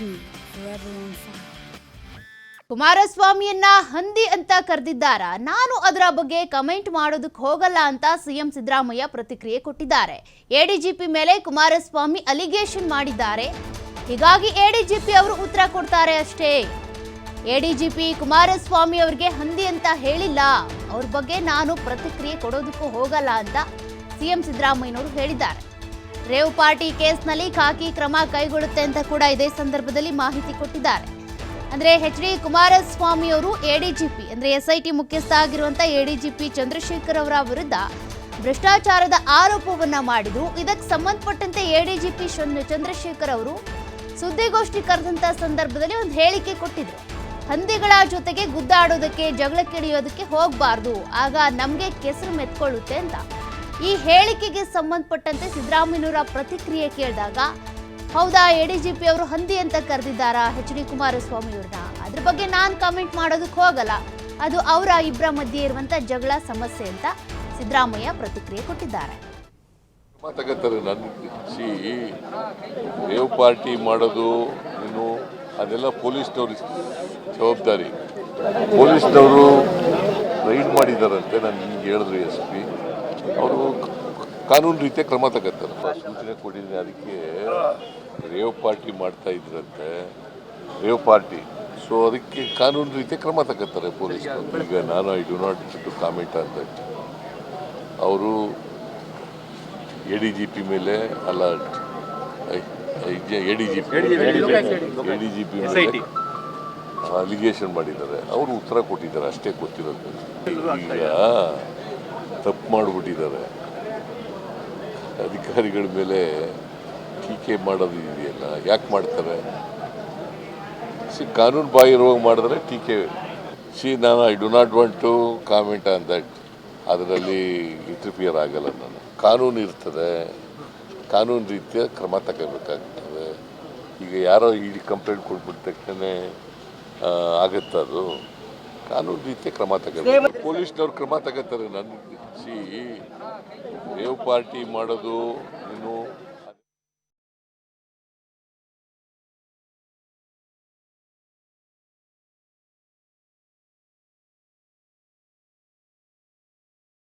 me forever on fire. ಕುಮಾರಸ್ವಾಮಿಯನ್ನ ಹಂದಿ ಅಂತ ಕರೆದಿದ್ದಾರ, ನಾನು ಅದರ ಬಗ್ಗೆ ಕಮೆಂಟ್ ಮಾಡೋದಕ್ಕೆ ಹೋಗಲ್ಲ ಅಂತ ಸಿಎಂ ಸಿದ್ದರಾಮಯ್ಯ ಪ್ರತಿಕ್ರಿಯೆ ಕೊಟ್ಟಿದ್ದಾರೆ. ಎಡಿಜಿಪಿ ಮೇಲೆ ಕುಮಾರಸ್ವಾಮಿ ಅಲಿಗೇಷನ್ ಮಾಡಿದ್ದಾರೆ, ಹೀಗಾಗಿ ಎಡಿಜಿಪಿ ಅವರು ಉತ್ತರ ಕೊಡ್ತಾರೆ ಅಷ್ಟೇ. ಎಡಿಜಿಪಿ ಕುಮಾರಸ್ವಾಮಿ ಅವರಿಗೆ ಹಂದಿ ಅಂತ ಹೇಳಿಲ್ಲ, ಅವ್ರ ಬಗ್ಗೆ ನಾನು ಪ್ರತಿಕ್ರಿಯೆ ಕೊಡೋದಕ್ಕೂ ಹೋಗಲ್ಲ ಅಂತ ಸಿಎಂ ಸಿದ್ದರಾಮಯ್ಯನವರು ಹೇಳಿದ್ದಾರೆ. ರೇವ್ ಪಾರ್ಟಿ ಕೇಸ್ನಲ್ಲಿ ಖಾಕಿ ಕ್ರಮ ಕೈಗೊಳ್ಳುತ್ತೆ ಅಂತ ಕೂಡ ಇದೇ ಸಂದರ್ಭದಲ್ಲಿ ಮಾಹಿತಿ ಕೊಟ್ಟಿದ್ದಾರೆ. ಅಂದ್ರೆ ಎಚ್.ಡಿ. ಕುಮಾರಸ್ವಾಮಿ ಅವರು ಎಡಿಜಿಪಿ ಅಂದ್ರೆ ಎಸ್ಐಟಿ ಮುಖ್ಯಸ್ಥ ಆಗಿರುವಂತ ಎಡಿಜಿಪಿ ಚಂದ್ರಶೇಖರ್ ಅವರ ವಿರುದ್ಧ ಭ್ರಷ್ಟಾಚಾರದ ಆರೋಪವನ್ನ ಮಾಡಿದ್ರು. ಇದಕ್ಕೆ ಸಂಬಂಧಪಟ್ಟಂತೆ ಎಡಿಜಿಪಿ ಚಂದ್ರಶೇಖರ್ ಅವರು ಸುದ್ದಿಗೋಷ್ಠಿ ಕರೆದಂತ ಸಂದರ್ಭದಲ್ಲಿ ಒಂದು ಹೇಳಿಕೆ ಕೊಟ್ಟಿದ್ರು. ಹಂದಿಗಳ ಜೊತೆಗೆ ಗುದ್ದಾಡೋದಕ್ಕೆ, ಜಗಳಕ್ಕಿಳಿಯೋದಕ್ಕೆ ಹೋಗಬಾರ್ದು, ಆಗ ನಮಗೆ ಕೆಸರು ಮೆತ್ಕೊಳ್ಳುತ್ತೆ ಅಂತ. ಈ ಹೇಳಿಕೆಗೆ ಸಂಬಂಧಪಟ್ಟಂತೆ ಸಿದ್ದರಾಮಯ್ಯನವರ ಪ್ರತಿಕ್ರಿಯೆ ಕೇಳಿದಾಗ, ಹೌದಾ ಎಡಿಜಿಪಿ ಅವರು ಹಂದಿ ಅಂತ ಕರೆದಿದ್ದಾರಾ ಎಚ್.ಡಿ. ಕುಮಾರಸ್ವಾಮಿ ಅವ್ರನ್ನ, ಅದ್ರ ಬಗ್ಗೆ ನಾನು ಕಮೆಂಟ್ ಮಾಡೋದಕ್ಕೆ ಹೋಗಲ್ಲ, ಅದು ಅವರ ಇಬ್ಬರ ಮಧ್ಯೆ ಇರುವಂತ ಜಗಳ ಸಮಸ್ಯೆ ಅಂತ ಸಿದ್ದರಾಮಯ್ಯ ಪ್ರತಿಕ್ರಿಯೆ ಕೊಟ್ಟಿದ್ದಾರೆ. ರೇವ್ ಪಾರ್ಟಿ ಮಾಡೋದು ಏನು ಅದೆಲ್ಲ ಪೊಲೀಸ್ನವ್ರ ಜವಾಬ್ದಾರಿ. ಪೊಲೀಸ್ನವರು ರೈಡ್ ಮಾಡಿದಾರಂತೆ, ನಾನು ಹಿಂಗೆ ಹೇಳಿದ್ರು SP ಅವರು ಕಾನೂನು ರೀತಿಯ ಕ್ರಮ ತಗೋತಾರೆ. ಸೂಚನೆ ಕೊಟ್ಟಿದ್ದೀನಿ, ಅದಕ್ಕೆ ರೇವ್ ಪಾರ್ಟಿ ಮಾಡ್ತಾ ಇದ್ರಂತೆ, ರೇವ್ ಪಾರ್ಟಿ, ಸೊ ಅದಕ್ಕೆ ಕಾನೂನು ರೀತಿಯ ಕ್ರಮ ತಗೋತಾರೆ ಪೊಲೀಸ್ನವರು. ಈಗ ನಾನು I do not to comment on that. ಅವರು ಎಡಿಜಿಪಿ ಮೇಲೆ ಅಲ್ಲ, ಎಡಿಜಿಪಿ ಮೇಲೆ ಅಲಿಗೇಷನ್ ಮಾಡಿದ್ದಾರೆ, ಅವರು ಉತ್ತರ ಕೊಟ್ಟಿದ್ದಾರೆ ಅಷ್ಟೇ ಗೊತ್ತಿರೋದು. ಈಗ ತಪ್ಪು ಮಾಡಿಬಿಟ್ಟಿದ್ದಾರೆ, ಅಧಿಕಾರಿಗಳ ಮೇಲೆ ಟೀಕೆ ಮಾಡೋದು ಇದೆಯಲ್ಲ, ಯಾಕೆ ಮಾಡ್ತಾರೆ? ಕಾನೂನು ಬಾಹಿರವಾಗಿ ಮಾಡಿದ್ರೆ ಟೀಕೆ. ನಾನು I do not want to comment on that. ಅದರಲ್ಲಿ ಇಂಟರ್ಫಿಯರ್ ಆಗಲ್ಲ ನಾನು. ಕಾನೂನು ಇರ್ತದೆ, ಕಾನೂನು ರೀತಿಯ ಕ್ರಮ ತಗೋಬೇಕಾಗ್ತದೆ. ಈಗ ಯಾರೋ ಈ ಕಂಪ್ಲೇಂಟ್ ಕೊಟ್ಬಿಟ್ಟ ತಕ್ಷಣ ಆಗುತ್ತದು, ಕಾನೂನು ರೀತಿಯ ಕ್ರಮ ತಗೋಬೇಕು. ಪೊಲೀಸ್ನವ್ರು ಕ್ರಮ ತಗೋತಾರೆ. ರೇವ್ ಪಾರ್ಟಿ ಮಾಡೋದು ಏನು